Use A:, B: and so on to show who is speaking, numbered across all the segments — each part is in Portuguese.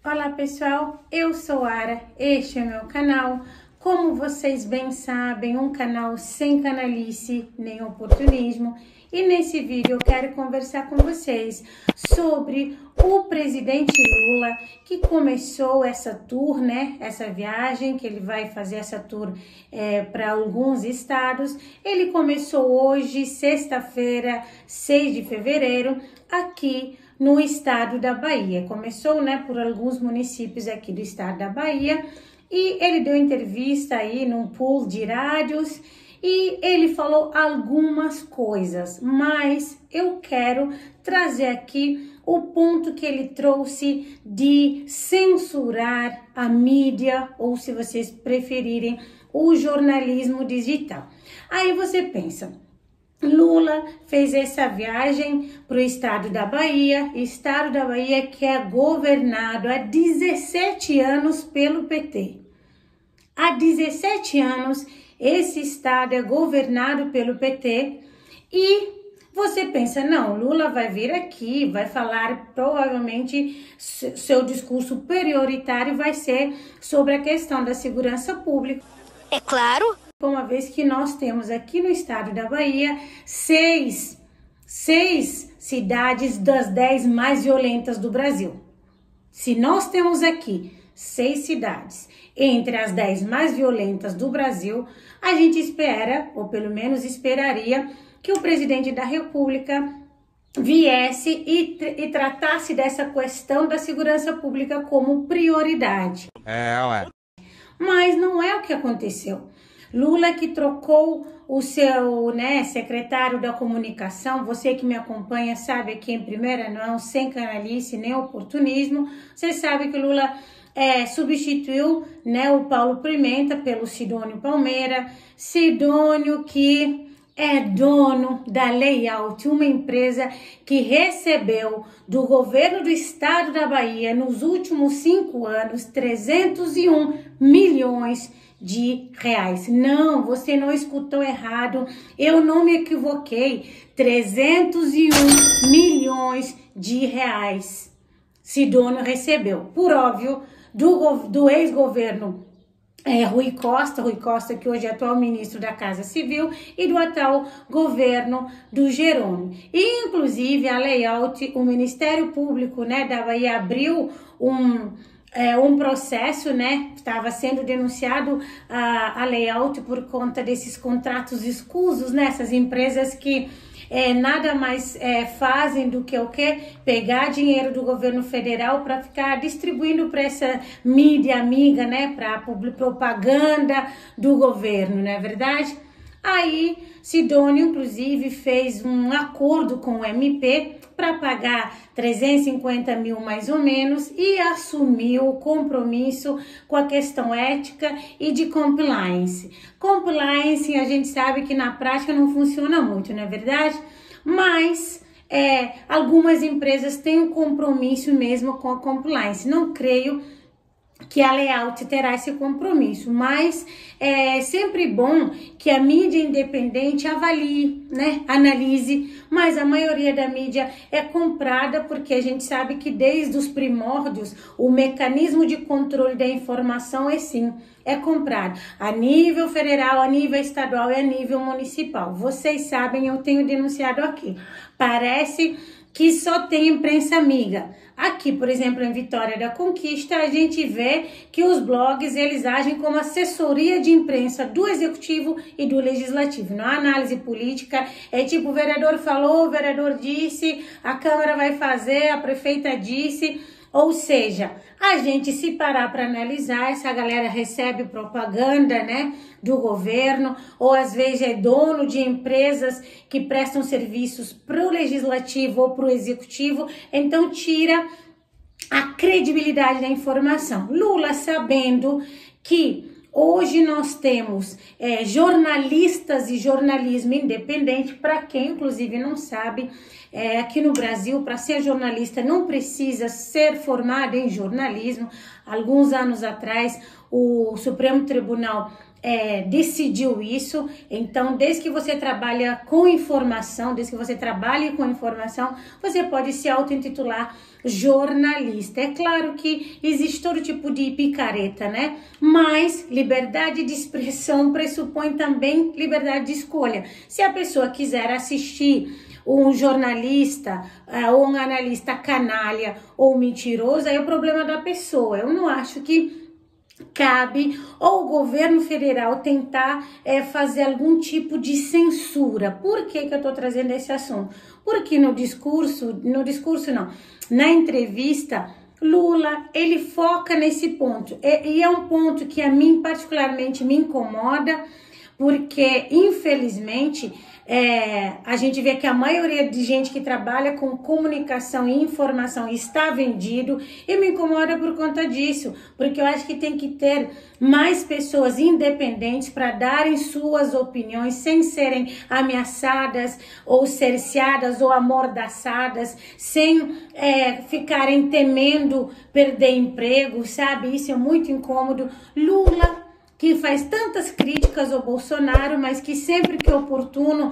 A: Olá pessoal, eu sou Ara, este é meu canal. Como vocês bem sabem, um canal sem canalice nem oportunismo. E nesse vídeo eu quero conversar com vocês sobre o presidente Lula, que começou essa tour, essa viagem, que ele vai fazer essa tour para alguns estados. Ele começou hoje, sexta-feira, 6 de fevereiro, aqui no estado da Bahia. Começou, por alguns municípios aqui do estado da Bahia, e ele deu entrevista aí num pool de rádios e ele falou algumas coisas, mas eu quero trazer aqui o ponto que ele trouxe de censurar a mídia, ou se vocês preferirem, o jornalismo digital. Aí você pensa, Lula fez essa viagem para o estado da Bahia que é governado há 17 anos pelo PT. Há 17 anos esse estado é governado pelo PT e você pensa, não, Lula vai vir aqui, vai falar, provavelmente seu discurso prioritário vai ser sobre a questão da segurança pública.
B: É claro.
A: Uma vez que nós temos aqui no estado da Bahia seis cidades das 10 mais violentas do Brasil. Se nós temos aqui 6 cidades entre as 10 mais violentas do Brasil, a gente espera, ou pelo menos esperaria, que o presidente da República viesse e tratasse dessa questão da segurança pública como prioridade. Mas não é o que aconteceu. Lula que trocou o seu secretário da comunicação, você que me acompanha sabe aqui em primeira mão, sem canalice nem oportunismo, você sabe que Lula substituiu o Paulo Pimenta pelo Sidônio Palmeira. Sidônio que é dono da Layout, uma empresa que recebeu do governo do estado da Bahia nos últimos 5 anos 301 milhões de reais. Não, você não escutou errado, eu não me equivoquei, 301 milhões de reais Sidônio recebeu, por óbvio, do ex-governo Rui Costa, que hoje é atual ministro da Casa Civil, e do atual governo do Jerônimo. E, inclusive, a Layout, o Ministério Público da Bahia abriu um processo, estava sendo denunciado a Layout por conta desses contratos escusos, essas empresas que nada mais fazem do que o quê? Pegar dinheiro do governo federal para ficar distribuindo para essa mídia amiga, para a propaganda do governo, não é verdade? Aí, Sidônio, inclusive, fez um acordo com o MP para pagar 350 mil mais ou menos e assumiu o compromisso com a questão ética e de compliance. Compliance, a gente sabe que na prática não funciona muito, não é verdade? Mas algumas empresas têm um compromisso mesmo com a compliance. Não creio que a Layout terá esse compromisso, mas é sempre bom que a mídia independente avalie, analise, mas a maioria da mídia é comprada porque a gente sabe que desde os primórdios o mecanismo de controle da informação é comprado a nível federal, a nível estadual e a nível municipal. Vocês sabem, eu tenho denunciado aqui, parece que só tem imprensa amiga. Aqui, por exemplo, em Vitória da Conquista, a gente vê que os blogs, eles agem como assessoria de imprensa do Executivo e do Legislativo. Não há análise política, é tipo, o vereador falou, o vereador disse, a Câmara vai fazer, a prefeita disse. Ou seja, a gente se parar para analisar, essa galera recebe propaganda, do governo, ou às vezes é dono de empresas que prestam serviços para o legislativo ou para o executivo, então tira a credibilidade da informação. Lula, sabendo que hoje nós temos jornalistas e jornalismo independente, para quem inclusive não sabe, aqui no Brasil, para ser jornalista não precisa ser formado em jornalismo. Alguns anos atrás, o Supremo Tribunal decidiu isso. Então, desde que você trabalha com informação, desde que você trabalhe com informação, você pode se auto-intitular jornalista. É claro que existe todo tipo de picareta, né? Mas liberdade de expressão pressupõe também liberdade de escolha. Se a pessoa quiser assistir um jornalista ou um analista canalha ou mentiroso, aí é o problema da pessoa. Eu não acho que cabe ao governo federal tentar fazer algum tipo de censura. Por que eu tô trazendo esse assunto? Porque na entrevista, Lula, ele foca nesse ponto. E é um ponto que a mim particularmente me incomoda, porque infelizmente a gente vê que a maioria de gente que trabalha com comunicação e informação está vendido, e me incomoda por conta disso, porque eu acho que tem que ter mais pessoas independentes para darem suas opiniões sem serem ameaçadas ou cerceadas ou amordaçadas, sem ficarem temendo perder emprego, sabe? Isso é muito incômodo. Lula, que faz tantas críticas ao Bolsonaro, mas que sempre que é oportuno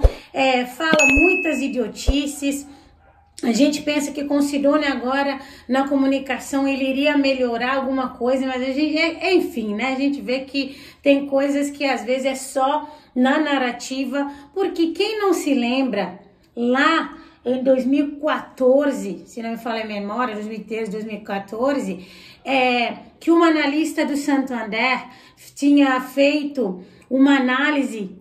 A: fala muitas idiotices. A gente pensa que com o Sidônio agora na comunicação ele iria melhorar alguma coisa, mas a gente, enfim, né? A gente vê que tem coisas que às vezes é só na narrativa, porque quem não se lembra lá em 2014, se não me falha a memória, 2013, 2014, que uma analista do Santander tinha feito uma análise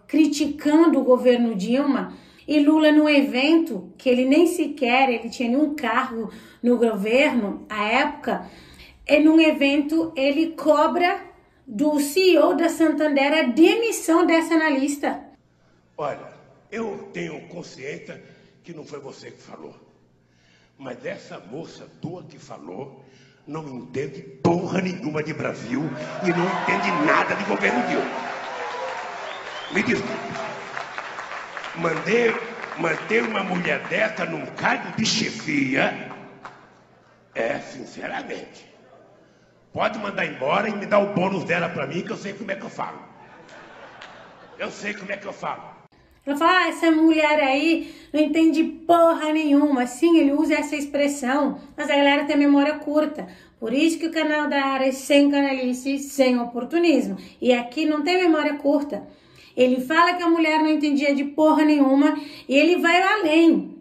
A: criticando o governo Dilma, e Lula, no evento, que ele nem sequer, ele tinha nenhum cargo no governo, à época, num evento ele cobra do CEO da Santander a demissão dessa analista.
B: Olha, eu tenho consciência que não foi você que falou, mas essa moça tua que falou não entende porra nenhuma de Brasil e não entende nada de governo Dilma. Me desculpe. Manter uma mulher dessa num cargo de chefia sinceramente. Pode mandar embora e me dar o bônus dela pra mim, que eu sei como é que eu falo. Eu sei como é que eu falo.
A: Ela fala, essa mulher aí não entende porra nenhuma. Sim, ele usa essa expressão, mas a galera tem memória curta. Por isso que o canal da área é sem canalice, sem oportunismo. E aqui não tem memória curta. Ele fala que a mulher não entendia de porra nenhuma e ele vai além.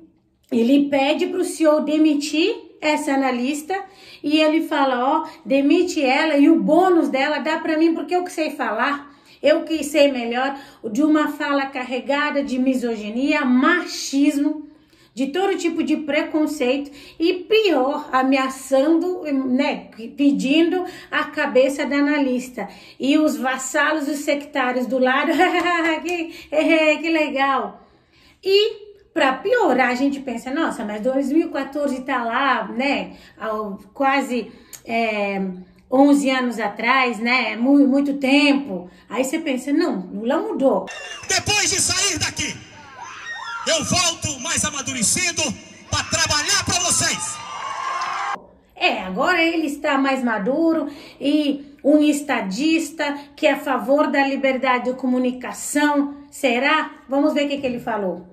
A: Ele pede para o CEO demitir essa analista e ele fala, ó, demite ela e o bônus dela dá para mim porque eu que sei falar. Eu que sei melhor, de uma fala carregada de misoginia, machismo, de todo tipo de preconceito e pior, ameaçando, né, pedindo a cabeça da analista. E os vassalos, os sectários do lado, que legal. E para piorar, a gente pensa, nossa, mas 2014 tá lá, né, quase 11 anos atrás, né, muito tempo. Aí você pensa, não, Lula mudou.
C: Depois de sair daqui, eu volto mais amadurecido para trabalhar para vocês.
A: Agora ele está mais maduro e um estadista que é a favor da liberdade de comunicação. Será? Vamos ver o que ele falou.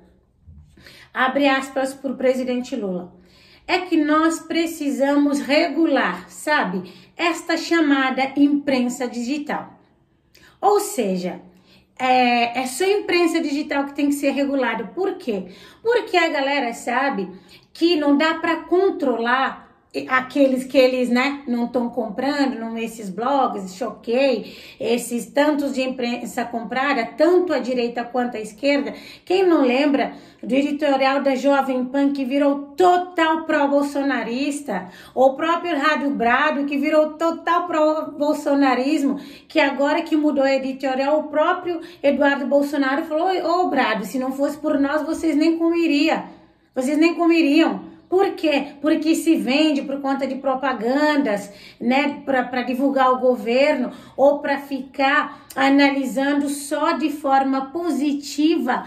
A: Abre aspas para o presidente Lula. É que nós precisamos regular, sabe, esta chamada imprensa digital. Ou seja, é só a imprensa digital que tem que ser regulada. Por quê? Porque a galera sabe que não dá para controlar aqueles que eles, né, não estão comprando, esses blogs, Choquei, esses tantos de imprensa comprada, tanto a direita quanto a esquerda. Quem não lembra do editorial da Jovem Pan que virou total pró-bolsonarista, ou o próprio Rádio Brado que virou total pró-bolsonarismo, que agora que mudou o editorial, o próprio Eduardo Bolsonaro falou, ô Brado, se não fosse por nós, vocês nem comeriam. Por quê? Porque se vende por conta de propagandas, né, para divulgar o governo ou para ficar analisando só de forma positiva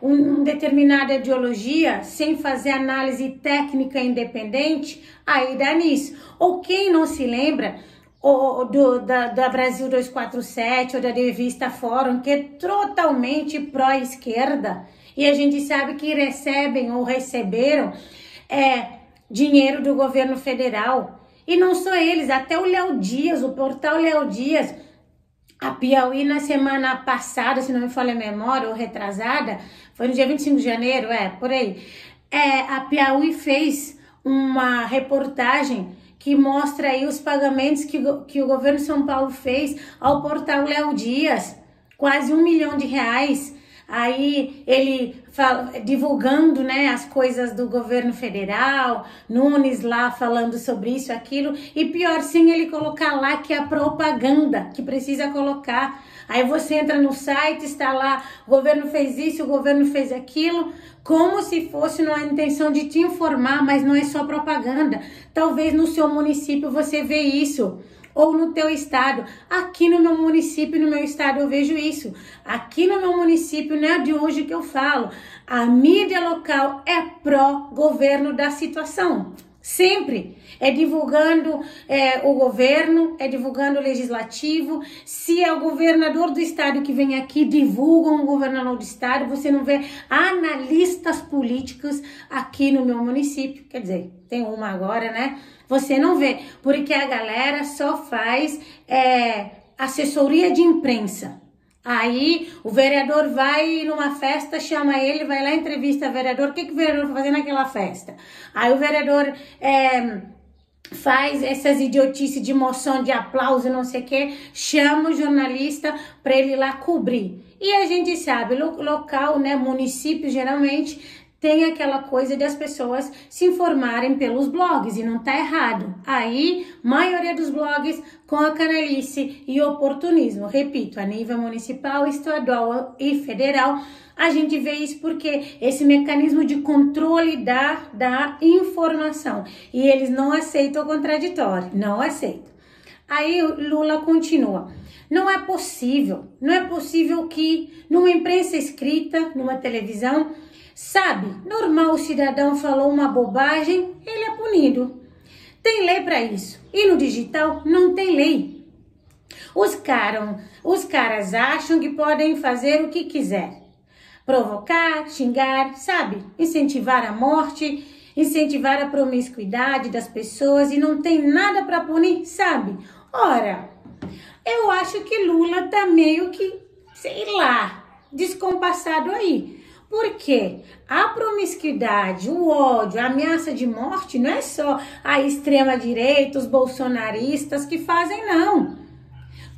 A: uma determinada ideologia, sem fazer análise técnica independente, aí dá nisso. Ou quem não se lembra, da Brasil 247 ou da revista Fórum, que é totalmente pró-esquerda, e a gente sabe que recebem ou receberam dinheiro do governo federal. E não só eles, até o Léo Dias, o portal Léo Dias, a Piauí na semana passada, se não me falha a memória, ou retrasada, foi no dia 25 de janeiro, por aí, a Piauí fez uma reportagem que mostra aí os pagamentos que o governo de São Paulo fez ao portal Léo Dias, quase R$1 milhão. Aí ele divulgando, né, as coisas do governo federal, Nunes lá falando sobre isso, aquilo, e pior sim ele colocar lá que é a propaganda que precisa colocar. Aí você entra no site, está lá, o governo fez isso, o governo fez aquilo, como se fosse uma intenção de te informar, mas não é só propaganda. Talvez no seu município você vê isso, ou no teu estado. Aqui no meu município, no meu estado, eu vejo isso. Aqui no meu município, não é de hoje que eu falo, a mídia local é pró-governo da situação. Sempre é divulgando o governo, é divulgando o legislativo. Se é o governador do estado que vem aqui, divulgam o governador do estado. Você não vê analistas políticos aqui no meu município. Quer dizer, tem uma agora, né? Você não vê, porque a galera só faz assessoria de imprensa. Aí o vereador vai numa festa, chama ele, vai lá, entrevista o vereador. O que o vereador vai fazer naquela festa? Aí o vereador faz essas idiotices de moção, de aplauso, não sei o que, chama o jornalista para ele ir lá cobrir. E a gente sabe, local, né, município, geralmente tem aquela coisa de as pessoas se informarem pelos blogs, e não tá errado. Aí, maioria dos blogs com a canalice e oportunismo. Repito, a nível municipal, estadual e federal, a gente vê isso porque esse mecanismo de controle da informação. E eles não aceitam o contraditório, não aceitam. Aí Lula continua. Não é possível que numa imprensa escrita, numa televisão, sabe, normal, o cidadão falou uma bobagem, ele é punido. Tem lei para isso. E no digital não tem lei. Os caras acham que podem fazer o que quiser. Provocar, xingar, sabe? Incentivar a morte, incentivar a promiscuidade das pessoas e não tem nada para punir, sabe? Ora, eu acho que Lula tá meio que, sei lá, descompassado aí. Porque a promiscuidade, o ódio, a ameaça de morte não é só a extrema-direita, os bolsonaristas que fazem, não.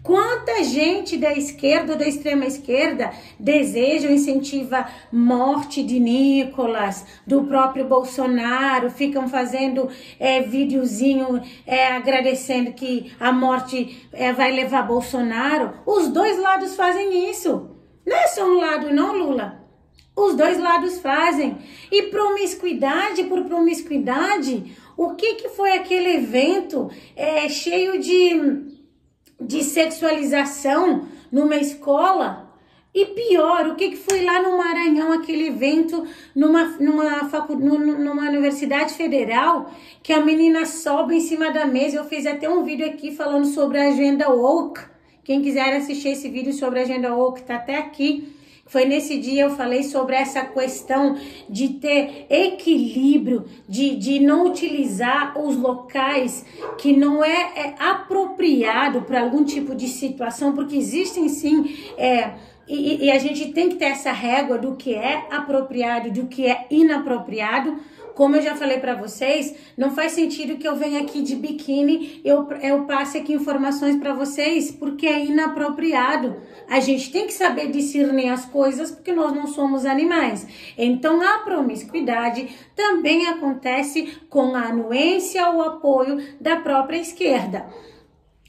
A: Quanta gente da esquerda ou da extrema-esquerda deseja ou incentiva morte de Nicolas, do próprio Bolsonaro, ficam fazendo videozinho agradecendo que a morte vai levar Bolsonaro. Os dois lados fazem isso. Não é só um lado não, Lula. Os dois lados fazem. E promiscuidade por promiscuidade, o que foi aquele evento cheio de sexualização numa escola? E pior, o que foi lá no Maranhão, aquele evento numa universidade federal, que a menina sobe em cima da mesa. Eu fiz até um vídeo aqui falando sobre a agenda woke. Quem quiser assistir esse vídeo sobre a agenda woke, tá até aqui. Foi nesse dia eu falei sobre essa questão de ter equilíbrio, de não utilizar os locais que não é apropriado para algum tipo de situação, porque existem sim, e a gente tem que ter essa régua do que é apropriado, do que é inapropriado. Como eu já falei para vocês, não faz sentido que eu venha aqui de biquíni, eu passe aqui informações para vocês, porque é inapropriado. A gente tem que saber discernir as coisas, porque nós não somos animais. Então, a promiscuidade também acontece com a anuência ou apoio da própria esquerda.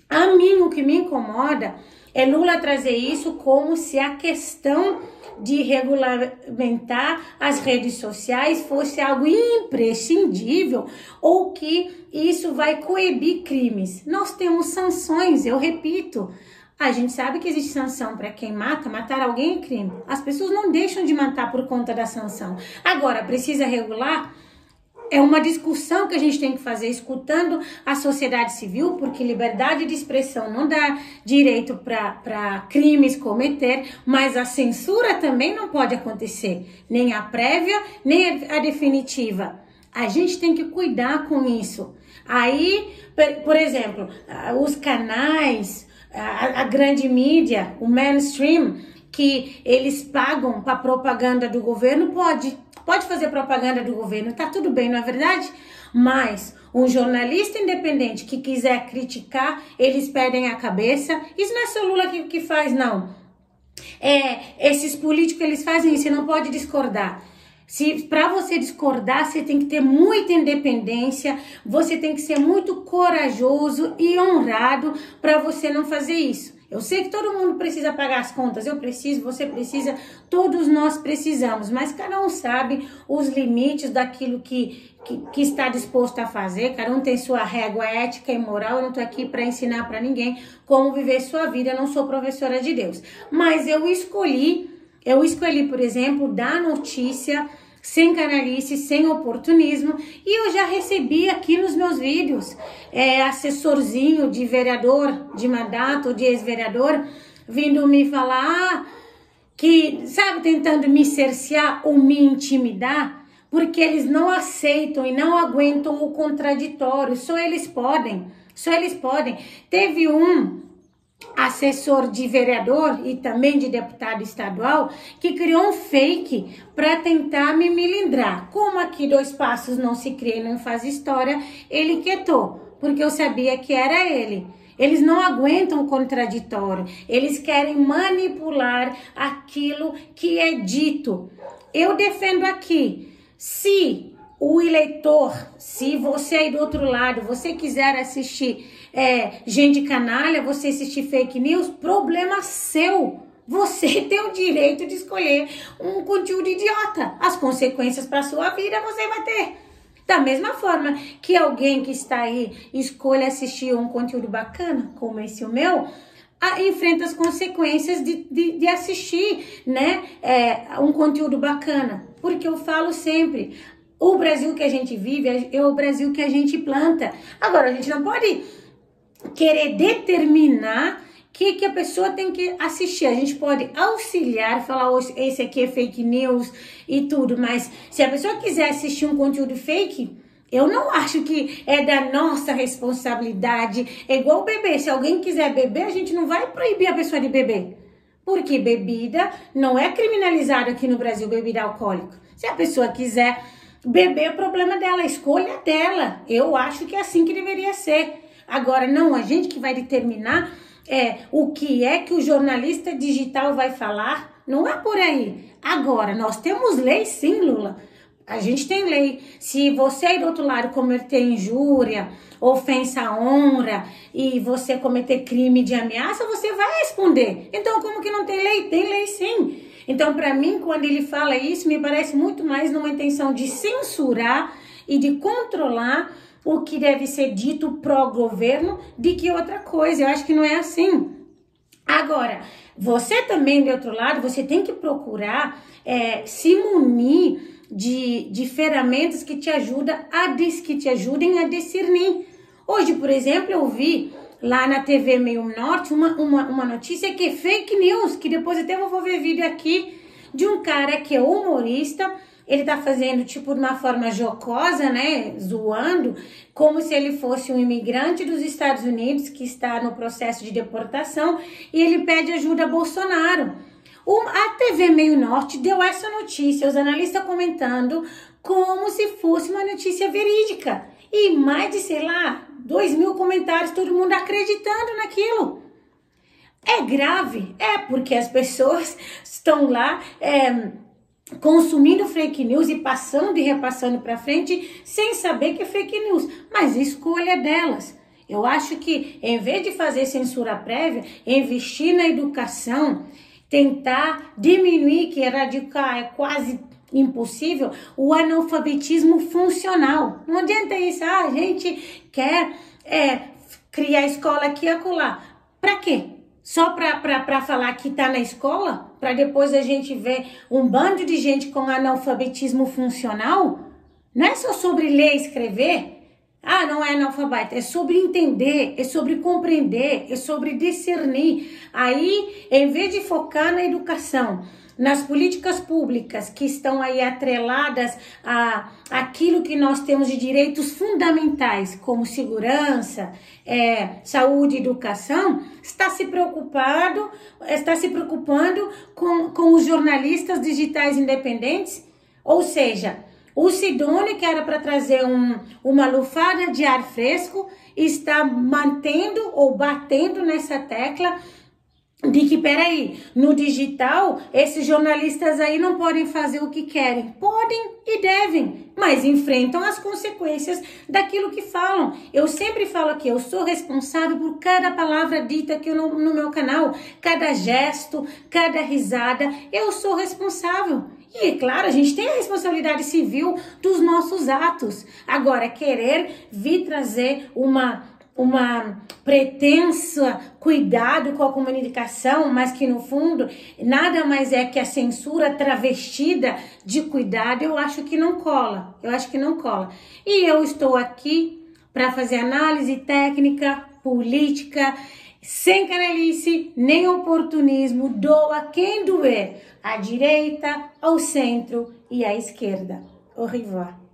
A: A mim, o que me incomoda é Lula trazer isso como se a questão de regulamentar as redes sociais fosse algo imprescindível ou que isso vai coibir crimes. Nós temos sanções, eu repito. A gente sabe que existe sanção para quem mata, matar alguém é crime. As pessoas não deixam de matar por conta da sanção. Agora, precisa regular? é uma discussão que a gente tem que fazer, escutando a sociedade civil, porque liberdade de expressão não dá direito para crimes cometer, mas a censura também não pode acontecer, nem a prévia, nem a definitiva. A gente tem que cuidar com isso. Aí, por exemplo, os canais, a grande mídia, o mainstream, que eles pagam para propaganda do governo, pode fazer propaganda do governo, tá tudo bem, não é verdade? Mas um jornalista independente que quiser criticar, eles perdem a cabeça. Isso não é só Lula que faz, não. Esses políticos, eles fazem isso, você não pode discordar. Para você discordar, você tem que ter muita independência, você tem que ser muito corajoso e honrado para você não fazer isso. Eu sei que todo mundo precisa pagar as contas, eu preciso, você precisa, todos nós precisamos, mas cada um sabe os limites daquilo que está disposto a fazer, cada um tem sua régua ética e moral. Eu não estou aqui para ensinar para ninguém como viver sua vida, eu não sou professora de Deus, mas eu escolhi, por exemplo, dar notícia sem canalice, sem oportunismo, e eu já recebi aqui nos meus vídeos assessorzinho de vereador, de mandato, de ex-vereador, vindo me falar que, sabe, tentando me cercear ou me intimidar, porque eles não aceitam e não aguentam o contraditório, só eles podem. Teve um assessor de vereador e também de deputado estadual que criou um fake para tentar me melindrar. Como aqui 2 passos não se cria e não faz história, ele quietou, porque eu sabia que era ele. Eles não aguentam o contraditório, eles querem manipular aquilo que é dito. Eu defendo aqui, se o eleitor, se você aí do outro lado, você quiser assistir gente canalha, você assistir fake news, problema seu. Você tem o direito de escolher um conteúdo idiota. As consequências para sua vida você vai ter. Da mesma forma que alguém que está aí escolhe assistir um conteúdo bacana, como esse o meu, enfrenta as consequências de assistir, né, um conteúdo bacana. Porque eu falo sempre, o Brasil que a gente vive é o Brasil que a gente planta. Agora, a gente não pode querer determinar que a pessoa tem que assistir. A gente pode auxiliar, falar, oh, esse aqui é fake news e tudo, mas se a pessoa quiser assistir um conteúdo fake, eu não acho que é da nossa responsabilidade. É igual beber. Se alguém quiser beber, a gente não vai proibir a pessoa de beber. Porque bebida não é criminalizada aqui no Brasil, bebida alcoólica. Se a pessoa quiser beber, é problema dela, a escolha dela. Eu acho que é assim que deveria ser. Agora, não, a gente que vai determinar o que é que o jornalista digital vai falar, não é por aí. Agora, nós temos lei sim, Lula. A gente tem lei. Se você aí do outro lado cometer injúria, ofensa à honra e você cometer crime de ameaça, você vai responder. Então, como que não tem lei? Tem lei sim. Então, para mim, quando ele fala isso, me parece muito mais numa intenção de censurar e de controlar o que deve ser dito pró-governo do que outra coisa. Eu acho que não é assim. Agora, você também, do outro lado, você tem que procurar se munir de ferramentas que te ajudem a discernir. Hoje, por exemplo, eu vi lá na TV Meio Norte uma notícia que é fake news, que depois até eu vou ver vídeo aqui de um cara que é humorista. Ele tá fazendo, tipo, de uma forma jocosa, né, zoando, como se ele fosse um imigrante dos Estados Unidos que está no processo de deportação, e ele pede ajuda a Bolsonaro. A TV Meio Norte deu essa notícia, os analistas comentando como se fosse uma notícia verídica. E mais de, sei lá, 2.000 comentários, todo mundo acreditando naquilo. É grave? Porque as pessoas estão lá consumindo fake news e passando e repassando para frente sem saber que é fake news, mas escolha delas. Eu acho que em vez de fazer censura prévia, investir na educação, tentar diminuir, que erradicar é quase impossível, o analfabetismo funcional. Não adianta isso, a gente quer criar escola aqui e acolá. Para quê? Só para falar que está na escola? Para depois a gente ver um bando de gente com analfabetismo funcional? Não é só sobre ler e escrever. Ah, não é analfabeto, é sobre entender, é sobre compreender, é sobre discernir. Aí, em vez de focar na educação, nas políticas públicas que estão aí atreladas a aquilo que nós temos de direitos fundamentais, como segurança, saúde e educação, está se preocupando com os jornalistas digitais independentes, ou seja, o Sidônio, que era para trazer uma lufada de ar fresco, está mantendo ou batendo nessa tecla de que, peraí, no digital, esses jornalistas aí não podem fazer o que querem. Podem e devem, mas enfrentam as consequências daquilo que falam. Eu sempre falo aqui, eu sou responsável por cada palavra dita aqui no meu canal, cada gesto, cada risada, eu sou responsável. E, claro, a gente tem a responsabilidade civil dos nossos atos. Agora, querer vir trazer uma pretensa cuidado com a comunicação, mas que no fundo nada mais é que a censura travestida de cuidado, eu acho que não cola. E eu estou aqui para fazer análise técnica, política, sem canalice, nem oportunismo, doa quem doer, à direita, ao centro e à esquerda. Au revoir.